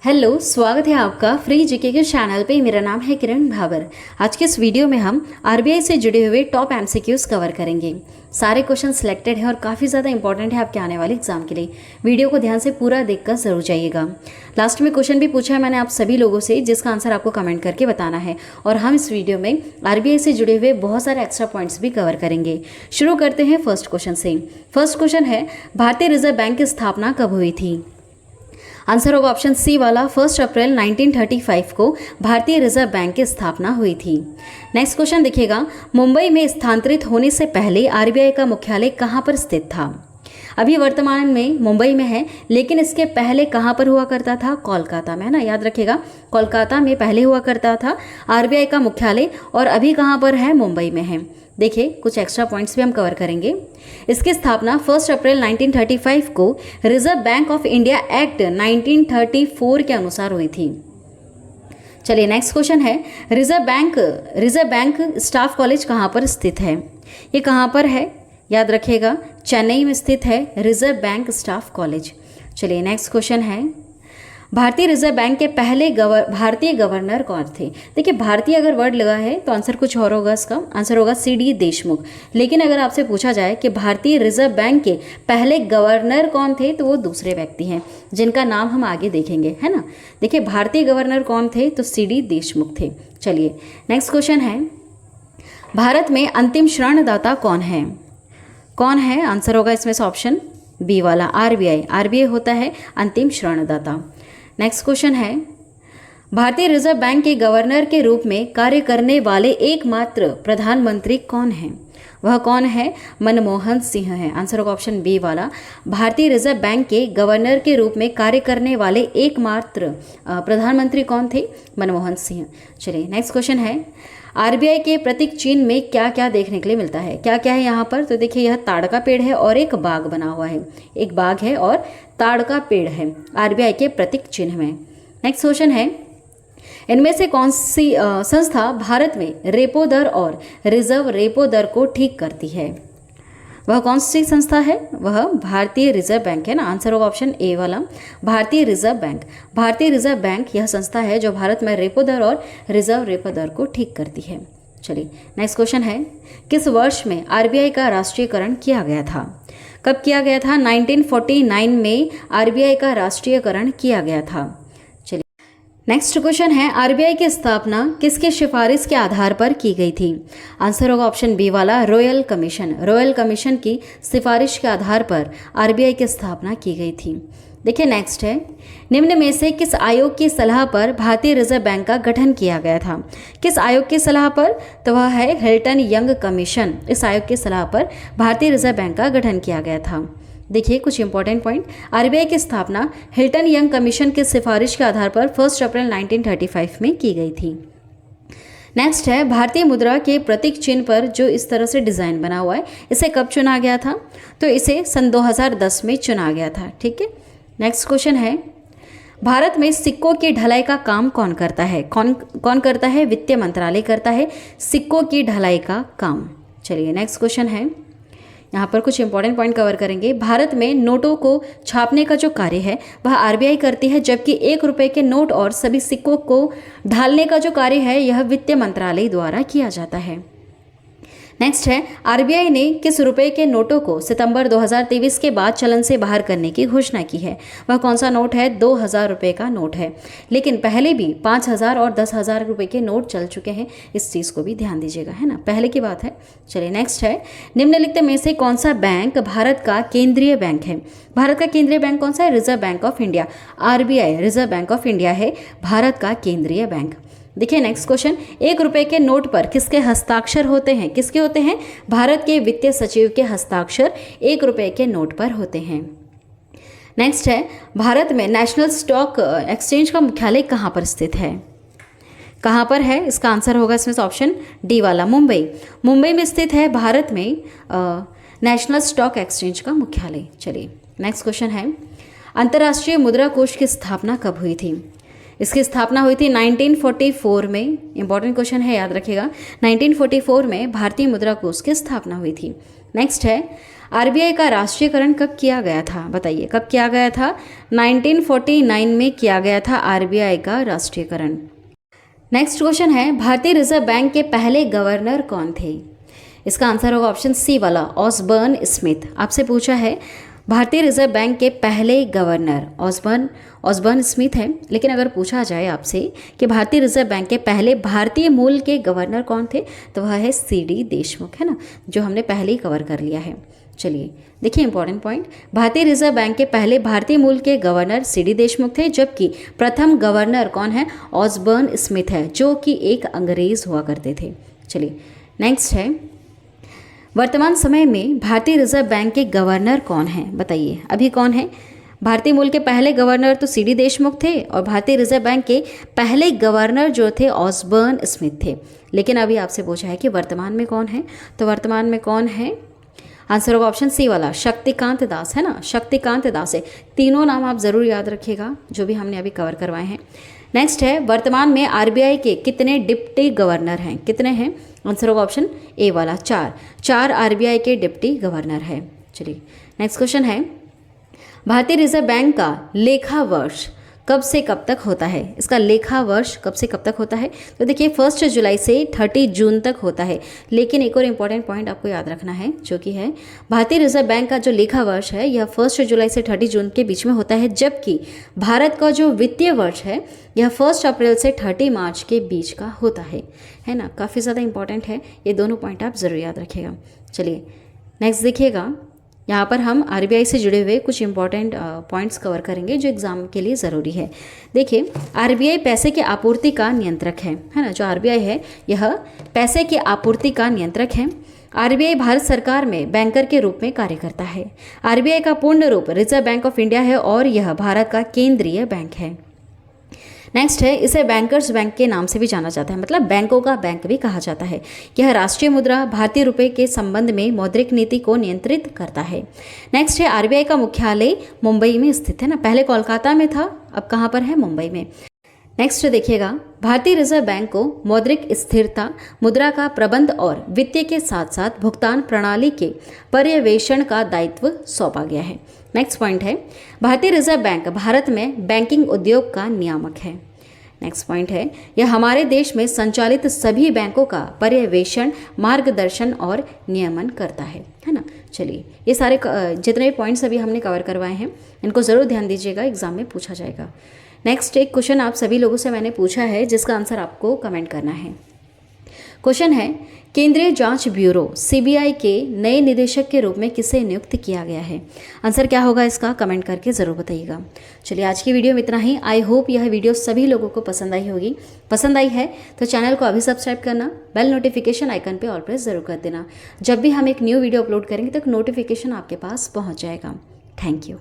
Hello, स्वागत है आपका फ्री जीके के चैनल पे। मेरा नाम है किरण भावर। आज के इस वीडियो में हम आरबीआई से जुड़े हुए टॉप एमसीक्यूज कवर करेंगे। सारे क्वेश्चन सिलेक्टेड हैं और काफ़ी ज़्यादा इंपॉर्टेंट है आपके आने वाले एग्जाम के लिए। वीडियो को ध्यान से पूरा देखकर जरूर जाइएगा। लास्ट में क्वेश्चन भी पूछा है मैंने आप सभी लोगों से, जिसका आंसर आपको कमेंट करके बताना है। और हम इस वीडियो में आरबीआई से जुड़े हुए बहुत सारे एक्स्ट्रा पॉइंट्स भी कवर करेंगे। शुरू करते हैं फर्स्ट क्वेश्चन से। फर्स्ट क्वेश्चन है, भारतीय रिजर्व बैंक की स्थापना कब हुई थी? आंसर होगा ऑप्शन सी वाला, 1 अप्रैल 1935 को भारतीय रिजर्व बैंक की स्थापना हुई थी। नेक्स्ट क्वेश्चन देखिएगा, मुंबई में स्थानांतरित होने से पहले आरबीआई का मुख्यालय कहाँ पर स्थित था? अभी वर्तमान में मुंबई में है, लेकिन इसके पहले कहाँ पर हुआ करता था? कोलकाता में, है ना, याद रखिएगा। कोलकाता में पहले हुआ करता था आरबीआई का मुख्यालय, और अभी कहाँ पर है? मुंबई में है। देखिए, कुछ एक्स्ट्रा पॉइंट्स भी हम कवर करेंगे। इसकी स्थापना 1 अप्रैल 1935 को reserve bank of India act 1934 के अनुसार हुई थी। चलिए नेक्स्ट क्वेश्चन है, रिजर्व बैंक स्टाफ कॉलेज कहाँ पर स्थित है? ये कहाँ पर है? याद रखिएगा, चेन्नई में स्थित है रिजर्व बैंक स्टाफ कॉलेज। चलिए नेक्स्ट क्वेश्चन है, भारतीय रिजर्व बैंक के पहले भारतीय गवर्नर कौन थे? देखिए, भारतीय अगर वर्ड लगा है तो आंसर कुछ और होगा। इसका आंसर होगा सीडी देशमुख। लेकिन अगर आपसे पूछा जाए कि भारतीय रिजर्व बैंक के पहले गवर्नर कौन थे, तो वो दूसरे व्यक्ति हैं, जिनका नाम हम आगे देखेंगे, है ना। देखिए, भारतीय गवर्नर कौन थे? तो सीडी देशमुख थे। चलिए नेक्स्ट क्वेश्चन है, भारत में अंतिम ऋणदाता कौन है? कौन है? आंसर होगा इसमें से ऑप्शन बी वाला, आरबीआई। आरबीआई होता है अंतिम ऋणदाता। नेक्स्ट क्वेश्चन है, भारतीय रिजर्व बैंक के गवर्नर के रूप में कार्य करने वाले एकमात्र प्रधानमंत्री कौन हैं? वह कौन है? मनमोहन सिंह है। आंसर होगा ऑप्शन बी वाला, भारतीय रिजर्व बैंक के गवर्नर के रूप में कार्य करने वाले एकमात्र प्रधानमंत्री कौन थे? मनमोहन सिंह। चलिए नेक्स्ट क्वेश्चन है, आरबीआई के प्रतीक चिन्ह में क्या क्या देखने के लिए मिलता है? क्या क्या है यहाँ पर? तो देखिए, यह ताड़ का पेड़ है और एक बाग बना हुआ है। एक बाग है और ताड़ का पेड़ है आरबीआई के प्रतीक चिन्ह में। नेक्स्ट क्वेश्चन है, इनमें से कौन सी संस्था भारत में रेपो दर और रिजर्व रेपो दर को ठीक करती है? वह कौन सी संस्था है? वह भारतीय रिजर्व बैंक है ना। आंसर होगा ऑप्शन ए वाला, भारतीय रिजर्व बैंक। भारतीय रिजर्व बैंक यह संस्था है जो भारत में रेपो दर और रिजर्व रेपो दर को ठीक करती है। चलिए नेक्स्ट क्वेश्चन है, किस वर्ष में आरबीआई का राष्ट्रीयकरण किया गया था? कब किया गया था? 1949 में आरबीआई का राष्ट्रीयकरण किया गया था। नेक्स्ट क्वेश्चन है, आरबीआई की स्थापना किसके सिफारिश के आधार पर की गई थी? आंसर होगा ऑप्शन बी वाला, रॉयल कमीशन। रॉयल कमीशन की सिफारिश के आधार पर आरबीआई की स्थापना की गई थी। देखिए नेक्स्ट है, निम्न में से किस आयोग की सलाह पर भारतीय रिजर्व बैंक का गठन किया गया था? किस आयोग की सलाह पर? तो वह है हिल्टन यंग कमीशन। इस आयोग की सलाह पर भारतीय रिजर्व बैंक का गठन किया गया था। देखिए कुछ इंपॉर्टेंट पॉइंट, आरबीआई की स्थापना हिल्टन यंग कमीशन की सिफारिश के आधार पर 1 अप्रैल 1935 में की गई थी। नेक्स्ट है, भारतीय मुद्रा के प्रतीक चिन्ह पर जो इस तरह से डिज़ाइन बना हुआ है, इसे कब चुना गया था? तो इसे सन 2010 में चुना गया था। ठीक है। नेक्स्ट क्वेश्चन है, भारत में सिक्कों की ढलाई का काम कौन करता है? कौन करता है? वित्त मंत्रालय करता है सिक्कों की ढलाई का काम। चलिए नेक्स्ट क्वेश्चन है, यहाँ पर कुछ इंपॉर्टेंट पॉइंट कवर करेंगे। भारत में नोटों को छापने का जो कार्य है वह आरबीआई करती है, जबकि 1 रुपये के नोट और सभी सिक्कों को ढालने का जो कार्य है यह वित्त मंत्रालय द्वारा किया जाता है। नेक्स्ट है, आरबीआई ने किस रुपए के नोटों को सितंबर 2023 के बाद चलन से बाहर करने की घोषणा की है? वह कौन सा नोट है? 2000 रुपये का नोट है, लेकिन पहले भी 5000 और 10,000 रुपये के नोट चल चुके हैं। इस चीज़ को भी ध्यान दीजिएगा, है ना, पहले की बात है। चलिए नेक्स्ट है, निम्नलिखित में से कौन सा बैंक भारत का केंद्रीय बैंक है? भारत का केंद्रीय बैंक कौन सा है? Reserve bank of India. RBI reserve bank of India है भारत का केंद्रीय बैंक। देखिए नेक्स्ट क्वेश्चन, 1 रुपये के नोट पर किसके हस्ताक्षर होते हैं? किसके होते हैं? भारत के वित्तीय सचिव के हस्ताक्षर 1 रुपये के नोट पर होते हैं। नेक्स्ट है, भारत में नेशनल स्टॉक एक्सचेंज का मुख्यालय कहाँ पर स्थित है? कहाँ पर है? इसका आंसर होगा इसमें से ऑप्शन डी वाला, मुंबई। मुंबई में स्थित है भारत में नेशनल स्टॉक एक्सचेंज का मुख्यालय। चलिए नेक्स्ट क्वेश्चन है, अंतर्राष्ट्रीय मुद्रा कोष की स्थापना कब हुई थी? इसकी स्थापना हुई थी 1944 में। इंपॉर्टेंट क्वेश्चन है, याद रखिएगा। 1944 में भारतीय मुद्रा कोष की स्थापना हुई थी। नेक्स्ट है आरबीआई का राष्ट्रीयकरण कब किया गया था, बताइए कब किया गया था। 1949 में किया गया था आरबीआई का राष्ट्रीयकरण। नेक्स्ट क्वेश्चन है भारतीय रिजर्व बैंक के पहले गवर्नर कौन थे। इसका आंसर होगा ऑप्शन सी वाला ऑसबर्न स्मिथ। आपसे पूछा है भारतीय रिजर्व बैंक के पहले गवर्नर ऑसबर्न स्मिथ है, लेकिन अगर पूछा जाए आपसे कि भारतीय रिजर्व बैंक के पहले भारतीय मूल के गवर्नर कौन थे, तो वह है सीडी देशमुख, है ना, जो हमने पहले ही कवर कर लिया है। चलिए देखिए इंपॉर्टेंट पॉइंट, भारतीय रिजर्व बैंक के पहले भारतीय मूल के गवर्नर सीडी देशमुख थे, जबकि प्रथम गवर्नर कौन है, ऑसबर्न स्मिथ है, जो कि एक अंग्रेज हुआ करते थे। चलिए नेक्स्ट है वर्तमान समय में भारतीय रिजर्व बैंक के गवर्नर कौन है, बताइए अभी कौन है। भारतीय मूल के पहले गवर्नर तो सीडी देशमुख थे और भारतीय रिजर्व बैंक के पहले गवर्नर जो थे ऑसबर्न स्मिथ थे, लेकिन अभी आपसे पूछा है कि वर्तमान में कौन है, तो वर्तमान में कौन है, आंसर होगा ऑप्शन सी वाला शक्तिकांत दास, है ना, शक्तिकांत दास है। तीनों नाम आप ज़रूर याद रखिएगा जो भी हमने अभी कवर करवाए हैं। नेक्स्ट है वर्तमान में आरबीआई के कितने डिप्टी गवर्नर हैं, कितने हैं, आंसर होगा ऑप्शन ए वाला चार आरबीआई के डिप्टी गवर्नर है। चलिए नेक्स्ट क्वेश्चन है भारतीय रिजर्व बैंक का लेखा वर्ष कब से कब तक होता है। इसका लेखा वर्ष कब से कब तक होता है, तो देखिए 1 जुलाई से 30 जून तक होता है। लेकिन एक और इम्पॉर्टेंट पॉइंट आपको याद रखना है, जो कि है भारतीय रिजर्व बैंक का जो लेखा वर्ष है यह 1 जुलाई से 30 जून के बीच में होता है, जबकि भारत का जो वित्तीय वर्ष है यह 1 अप्रैल से 30 मार्च के बीच का होता है ना। काफ़ी ज़्यादा इंपॉर्टेंट है, ये दोनों पॉइंट आप ज़रूर याद रखिएगा। चलिए नेक्स्ट देखिएगा, यहाँ पर हम आरबीआई से जुड़े हुए कुछ इंपॉर्टेंट पॉइंट्स कवर करेंगे जो एग्जाम के लिए ज़रूरी है। देखिए आरबीआई पैसे की आपूर्ति का नियंत्रक है ना, जो आरबीआई है यह पैसे की आपूर्ति का नियंत्रक है। आरबीआई भारत सरकार में बैंकर के रूप में कार्य करता है। आरबीआई का पूर्ण रूप रिजर्व बैंक ऑफ इंडिया है और यह भारत का केंद्रीय बैंक है। नेक्स्ट है इसे बैंकर्स बैंक के नाम से भी जाना जाता है, मतलब बैंकों का बैंक भी कहा जाता है। यह राष्ट्रीय मुद्रा भारतीय रुपए के संबंध में मौद्रिक नीति को नियंत्रित करता है। नेक्स्ट है आरबीआई का मुख्यालय मुंबई में स्थित है ना, पहले कोलकाता में था, अब कहाँ पर है, मुंबई में। नेक्स्ट देखिएगा भारतीय रिजर्व बैंक को मौद्रिक स्थिरता, मुद्रा का प्रबंध और वित्तीय के साथ साथ भुगतान प्रणाली के पर्यवेक्षण का दायित्व सौंपा गया है। नेक्स्ट पॉइंट है भारतीय रिजर्व बैंक भारत में बैंकिंग उद्योग का नियामक है। नेक्स्ट पॉइंट है यह हमारे देश में संचालित सभी बैंकों का पर्यवेक्षण, मार्गदर्शन और नियमन करता है ना। चलिए ये सारे जितने भी पॉइंट्स अभी हमने कवर करवाए हैं इनको ज़रूर ध्यान दीजिएगा, एग्जाम में पूछा जाएगा। नेक्स्ट एक क्वेश्चन आप सभी लोगों से मैंने पूछा है जिसका आंसर आपको कमेंट करना है। क्वेश्चन है केंद्रीय जांच ब्यूरो सीबीआई के नए निदेशक के रूप में किसे नियुक्त किया गया है। आंसर क्या होगा इसका कमेंट करके ज़रूर बताइएगा। चलिए आज की वीडियो में इतना ही। आई होप यह वीडियो सभी लोगों को पसंद आई होगी। पसंद आई है तो चैनल को अभी सब्सक्राइब करना, बेल नोटिफिकेशन आइकन पे ऑल प्रेस ज़रूर कर देना। जब भी हम एक न्यू वीडियो अपलोड करेंगे तो नोटिफिकेशन आपके पास पहुँच जाएगा। Thank you.